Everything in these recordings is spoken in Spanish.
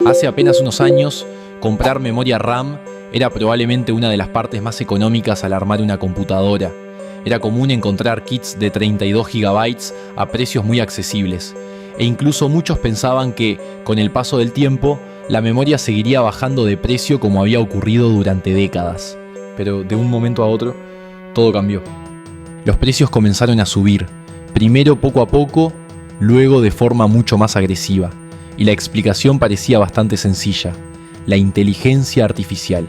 Hace apenas unos años, comprar memoria RAM era probablemente una de las partes más económicas al armar una computadora. Era común encontrar kits de 32 GB a precios muy accesibles, e incluso muchos pensaban que, con el paso del tiempo, la memoria seguiría bajando de precio como había ocurrido durante décadas. Pero de un momento a otro, todo cambió. Los precios comenzaron a subir, primero poco a poco, luego de forma mucho más agresiva. Y la explicación parecía bastante sencilla: la inteligencia artificial.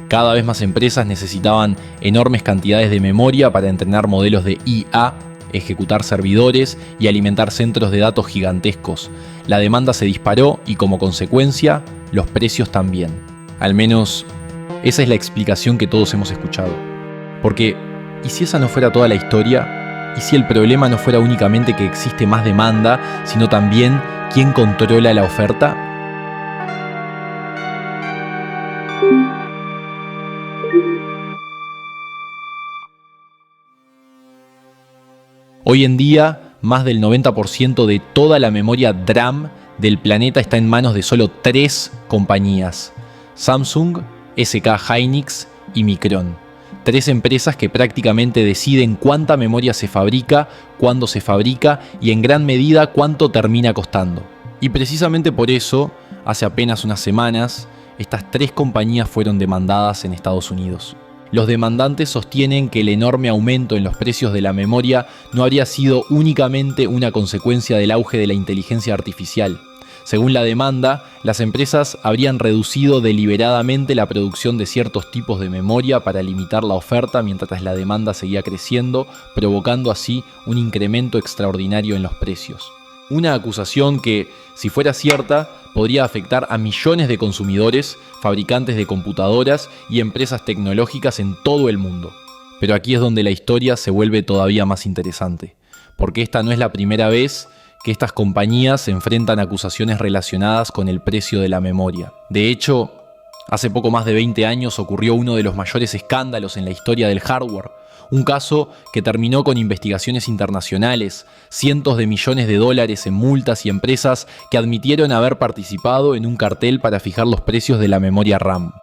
Cada vez más empresas necesitaban enormes cantidades de memoria para entrenar modelos de IA, ejecutar servidores y alimentar centros de datos gigantescos. La demanda se disparó y, como consecuencia, los precios también. Al menos, esa es la explicación que todos hemos escuchado. Porque, ¿y si esa no fuera toda la historia? ¿Y si el problema no fuera únicamente que existe más demanda, sino también quién controla la oferta? Hoy en día, más del 90% de toda la memoria DRAM del planeta está en manos de solo 3 compañías: Samsung, SK Hynix y Micron. 3 empresas que prácticamente deciden cuánta memoria se fabrica, cuándo se fabrica y en gran medida cuánto termina costando. Y precisamente por eso, hace apenas unas semanas, estas 3 compañías fueron demandadas en Estados Unidos. Los demandantes sostienen que el enorme aumento en los precios de la memoria no habría sido únicamente una consecuencia del auge de la inteligencia artificial. Según la demanda, las empresas habrían reducido deliberadamente la producción de ciertos tipos de memoria para limitar la oferta mientras la demanda seguía creciendo, provocando así un incremento extraordinario en los precios. Una acusación que, si fuera cierta, podría afectar a millones de consumidores, fabricantes de computadoras y empresas tecnológicas en todo el mundo. Pero aquí es donde la historia se vuelve todavía más interesante, porque esta no es la primera vez que estas compañías enfrentan acusaciones relacionadas con el precio de la memoria. De hecho, hace poco más de 20 años ocurrió uno de los mayores escándalos en la historia del hardware. Un caso que terminó con investigaciones internacionales, cientos de millones de dólares en multas y empresas que admitieron haber participado en un cartel para fijar los precios de la memoria RAM.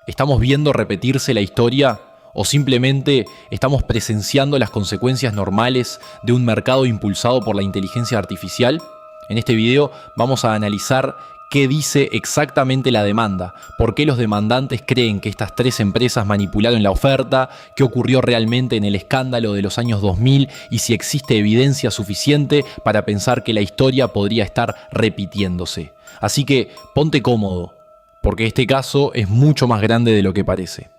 ¿Estamos viendo repetirse la historia? ¿O simplemente estamos presenciando las consecuencias normales de un mercado impulsado por la inteligencia artificial? En este video vamos a analizar qué dice exactamente la demanda, por qué los demandantes creen que estas 3 empresas manipularon la oferta, qué ocurrió realmente en el escándalo de los años 2000 y si existe evidencia suficiente para pensar que la historia podría estar repitiéndose. Así que ponte cómodo, porque este caso es mucho más grande de lo que parece.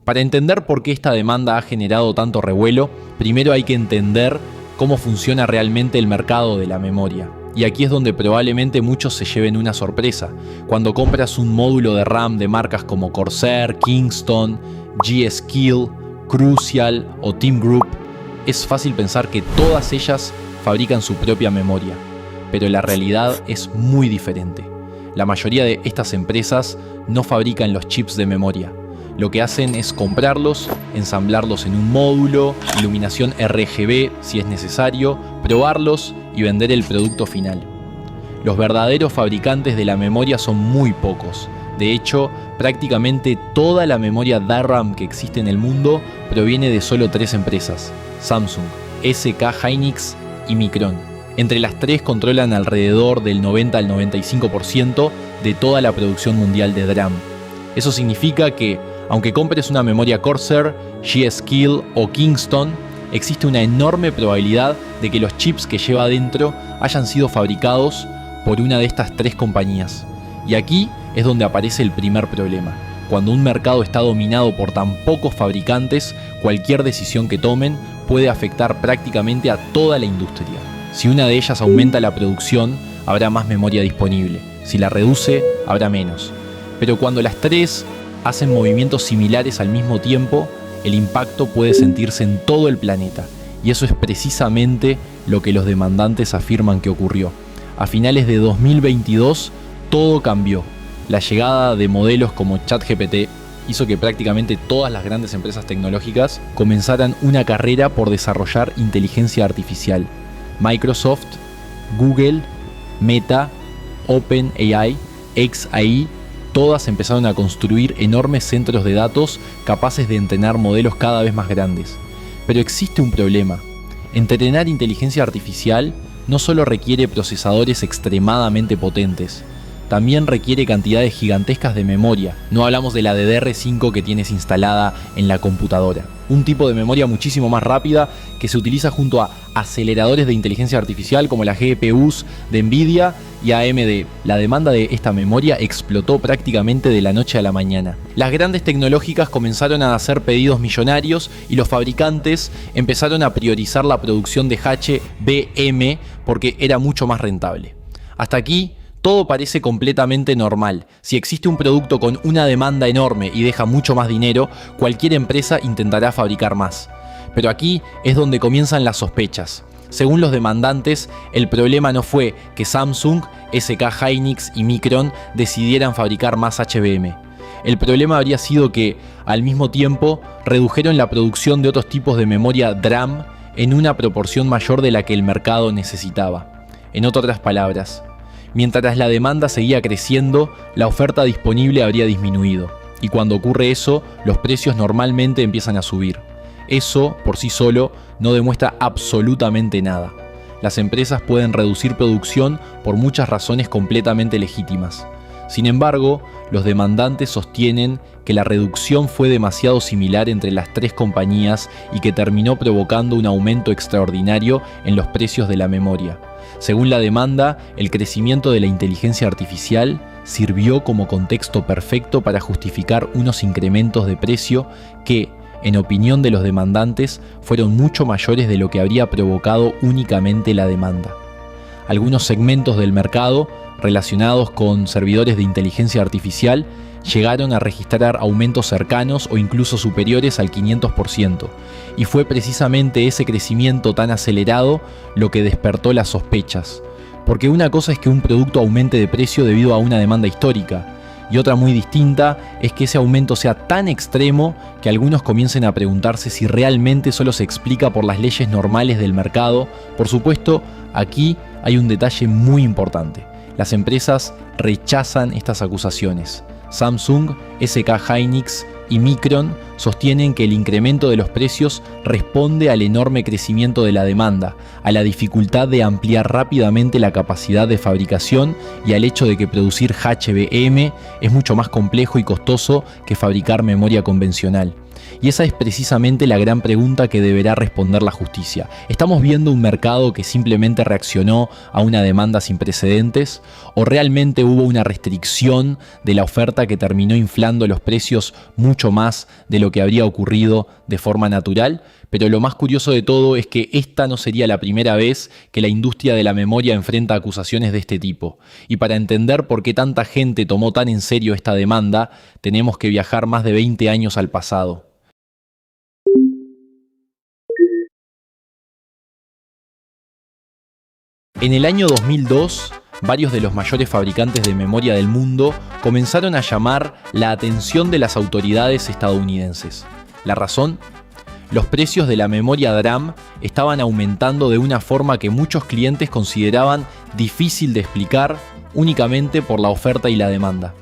Para entender por qué esta demanda ha generado tanto revuelo, primero hay que entender cómo funciona realmente el mercado de la memoria. Y aquí es donde probablemente muchos se lleven una sorpresa. Cuando compras un módulo de RAM de marcas como Corsair, Kingston, G.Skill, Crucial o Team Group, es fácil pensar que todas ellas fabrican su propia memoria. Pero la realidad es muy diferente. La mayoría de estas empresas no fabrican los chips de memoria. Lo que hacen es comprarlos, ensamblarlos en un módulo, iluminación RGB si es necesario, probarlos y vender el producto final. Los verdaderos fabricantes de la memoria son muy pocos. De hecho, prácticamente toda la memoria DRAM que existe en el mundo proviene de solo 3 empresas: Samsung, SK Hynix y Micron. Entre las 3 controlan alrededor del 90 al 95% de toda la producción mundial de DRAM. Eso significa que, aunque compres una memoria Corsair, G.Skill o Kingston, existe una enorme probabilidad de que los chips que lleva adentro hayan sido fabricados por una de estas 3 compañías. Y aquí es donde aparece el primer problema. Cuando un mercado está dominado por tan pocos fabricantes, cualquier decisión que tomen puede afectar prácticamente a toda la industria. Si una de ellas aumenta la producción, habrá más memoria disponible. Si la reduce, habrá menos. Pero cuando las 3 hacen movimientos similares al mismo tiempo, el impacto puede sentirse en todo el planeta. Y eso es precisamente lo que los demandantes afirman que ocurrió. A finales de 2022, todo cambió. La llegada de modelos como ChatGPT hizo que prácticamente todas las grandes empresas tecnológicas comenzaran una carrera por desarrollar inteligencia artificial. Microsoft, Google, Meta, OpenAI, xAI, todas empezaron a construir enormes centros de datos capaces de entrenar modelos cada vez más grandes. Pero existe un problema. Entrenar inteligencia artificial no solo requiere procesadores extremadamente potentes, también requiere cantidades gigantescas de memoria. No hablamos de la DDR5 que tienes instalada en la computadora. Un tipo de memoria muchísimo más rápida que se utiliza junto a aceleradores de inteligencia artificial como las GPUs de Nvidia y AMD. La demanda de esta memoria explotó prácticamente de la noche a la mañana. Las grandes tecnológicas comenzaron a hacer pedidos millonarios y los fabricantes empezaron a priorizar la producción de HBM porque era mucho más rentable. Hasta aquí todo parece completamente normal. Si existe un producto con una demanda enorme y deja mucho más dinero, cualquier empresa intentará fabricar más. Pero aquí es donde comienzan las sospechas. Según los demandantes, el problema no fue que Samsung, SK Hynix y Micron decidieran fabricar más HBM. El problema habría sido que, al mismo tiempo, redujeron la producción de otros tipos de memoria DRAM en una proporción mayor de la que el mercado necesitaba. En otras palabras, mientras la demanda seguía creciendo, la oferta disponible habría disminuido. Y cuando ocurre eso, los precios normalmente empiezan a subir. Eso, por sí solo, no demuestra absolutamente nada. Las empresas pueden reducir producción por muchas razones completamente legítimas. Sin embargo, los demandantes sostienen que la reducción fue demasiado similar entre las tres compañías y que terminó provocando un aumento extraordinario en los precios de la memoria. Según la demanda, el crecimiento de la inteligencia artificial sirvió como contexto perfecto para justificar unos incrementos de precio que, en opinión de los demandantes, fueron mucho mayores de lo que habría provocado únicamente la demanda. Algunos segmentos del mercado, relacionados con servidores de inteligencia artificial, llegaron a registrar aumentos cercanos o incluso superiores al 500%, y fue precisamente ese crecimiento tan acelerado lo que despertó las sospechas. Porque una cosa es que un producto aumente de precio debido a una demanda histórica, y otra muy distinta es que ese aumento sea tan extremo que algunos comiencen a preguntarse si realmente solo se explica por las leyes normales del mercado. Por supuesto, aquí hay un detalle muy importante. Las empresas rechazan estas acusaciones. Samsung, SK Hynix y Micron sostienen que el incremento de los precios responde al enorme crecimiento de la demanda, a la dificultad de ampliar rápidamente la capacidad de fabricación y al hecho de que producir HBM es mucho más complejo y costoso que fabricar memoria convencional. Y esa es precisamente la gran pregunta que deberá responder la justicia. ¿Estamos viendo un mercado que simplemente reaccionó a una demanda sin precedentes? ¿O realmente hubo una restricción de la oferta que terminó inflando los precios mucho más de lo que habría ocurrido de forma natural? Pero lo más curioso de todo es que esta no sería la primera vez que la industria de la memoria enfrenta acusaciones de este tipo. Y para entender por qué tanta gente tomó tan en serio esta demanda, tenemos que viajar más de 20 años al pasado. En el año 2002, varios de los mayores fabricantes de memoria del mundo comenzaron a llamar la atención de las autoridades estadounidenses. ¿La razón? Los precios de la memoria DRAM estaban aumentando de una forma que muchos clientes consideraban difícil de explicar únicamente por la oferta y la demanda.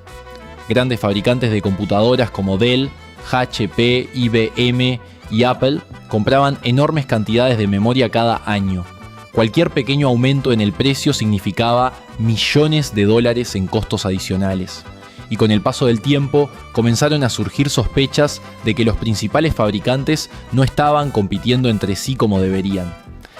Grandes fabricantes de computadoras como Dell, HP, IBM y Apple compraban enormes cantidades de memoria cada año. Cualquier pequeño aumento en el precio significaba millones de dólares en costos adicionales. Y con el paso del tiempo comenzaron a surgir sospechas de que los principales fabricantes no estaban compitiendo entre sí como deberían.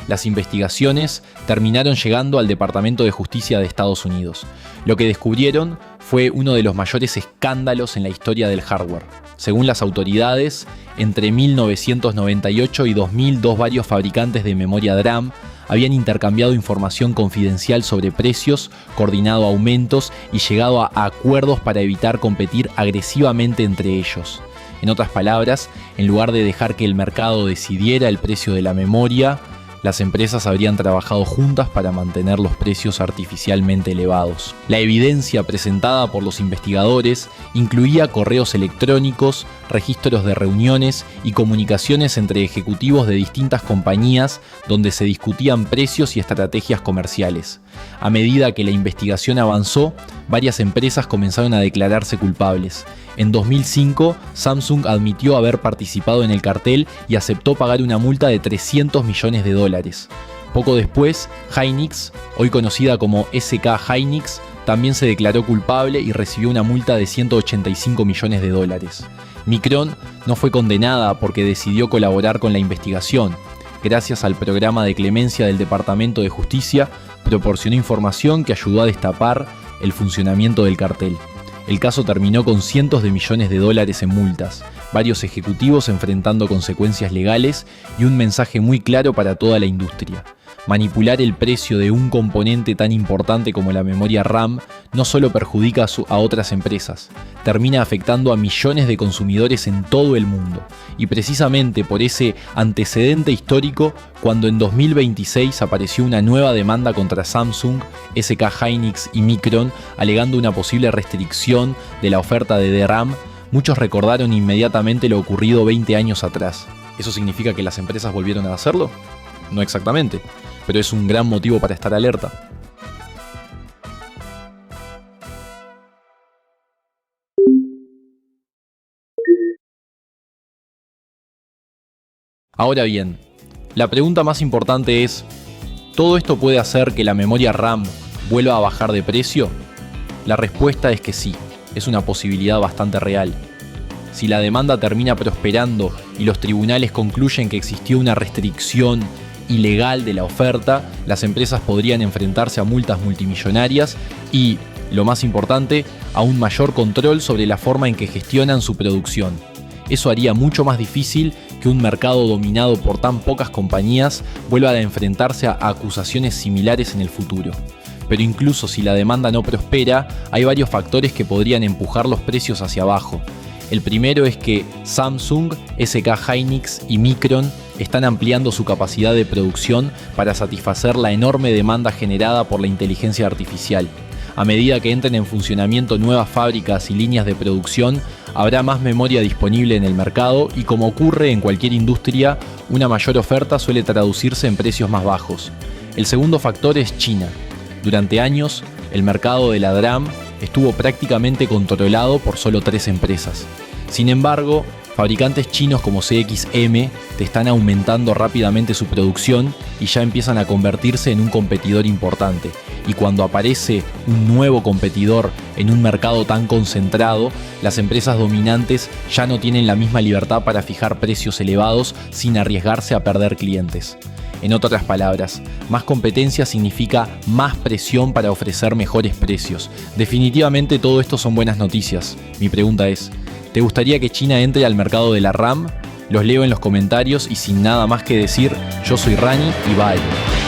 Las investigaciones terminaron llegando al Departamento de Justicia de Estados Unidos. Lo que descubrieron fue uno de los mayores escándalos en la historia del hardware. Según las autoridades, entre 1998 y 2002 varios fabricantes de memoria DRAM habían intercambiado información confidencial sobre precios, coordinado aumentos y llegado a acuerdos para evitar competir agresivamente entre ellos. En otras palabras, en lugar de dejar que el mercado decidiera el precio de la memoria, las empresas habrían trabajado juntas para mantener los precios artificialmente elevados. La evidencia presentada por los investigadores incluía correos electrónicos, registros de reuniones y comunicaciones entre ejecutivos de distintas compañías donde se discutían precios y estrategias comerciales. A medida que la investigación avanzó, varias empresas comenzaron a declararse culpables. En 2005, Samsung admitió haber participado en el cartel y aceptó pagar una multa de $300 millones. Poco después, Hynix, hoy conocida como SK Hynix, también se declaró culpable y recibió una multa de $185 millones. Micron no fue condenada porque decidió colaborar con la investigación. Gracias al programa de clemencia del Departamento de Justicia, proporcionó información que ayudó a destapar el funcionamiento del cartel. El caso terminó con cientos de millones de dólares en multas, varios ejecutivos enfrentando consecuencias legales y un mensaje muy claro para toda la industria. Manipular el precio de un componente tan importante como la memoria RAM no solo perjudica a otras empresas, termina afectando a millones de consumidores en todo el mundo. Y precisamente por ese antecedente histórico, cuando en 2026 apareció una nueva demanda contra Samsung, SK Hynix y Micron, alegando una posible restricción de la oferta de DRAM, muchos recordaron inmediatamente lo ocurrido 20 años atrás. ¿Eso significa que las empresas volvieron a hacerlo? No exactamente, pero es un gran motivo para estar alerta. Ahora bien, la pregunta más importante es, ¿todo esto puede hacer que la memoria RAM vuelva a bajar de precio? La respuesta es que sí, es una posibilidad bastante real. Si la demanda termina prosperando y los tribunales concluyen que existió una restricción ilegal de la oferta, las empresas podrían enfrentarse a multas multimillonarias y, lo más importante, a un mayor control sobre la forma en que gestionan su producción. Eso haría mucho más difícil que un mercado dominado por tan pocas compañías vuelva a enfrentarse a acusaciones similares en el futuro. Pero incluso si la demanda no prospera, hay varios factores que podrían empujar los precios hacia abajo. El primero es que Samsung, SK Hynix y Micron están ampliando su capacidad de producción para satisfacer la enorme demanda generada por la inteligencia artificial. A medida que entren en funcionamiento nuevas fábricas y líneas de producción, habrá más memoria disponible en el mercado y, como ocurre en cualquier industria, una mayor oferta suele traducirse en precios más bajos. El segundo factor es China. Durante años, el mercado de la DRAM estuvo prácticamente controlado por solo 3 empresas. Sin embargo, fabricantes chinos como CXM están aumentando rápidamente su producción y ya empiezan a convertirse en un competidor importante. Y cuando aparece un nuevo competidor en un mercado tan concentrado, las empresas dominantes ya no tienen la misma libertad para fijar precios elevados sin arriesgarse a perder clientes. En otras palabras, más competencia significa más presión para ofrecer mejores precios. Definitivamente todo esto son buenas noticias. Mi pregunta es, ¿te gustaría que China entre al mercado de la RAM? Los leo en los comentarios y sin nada más que decir, yo soy Rani y bye.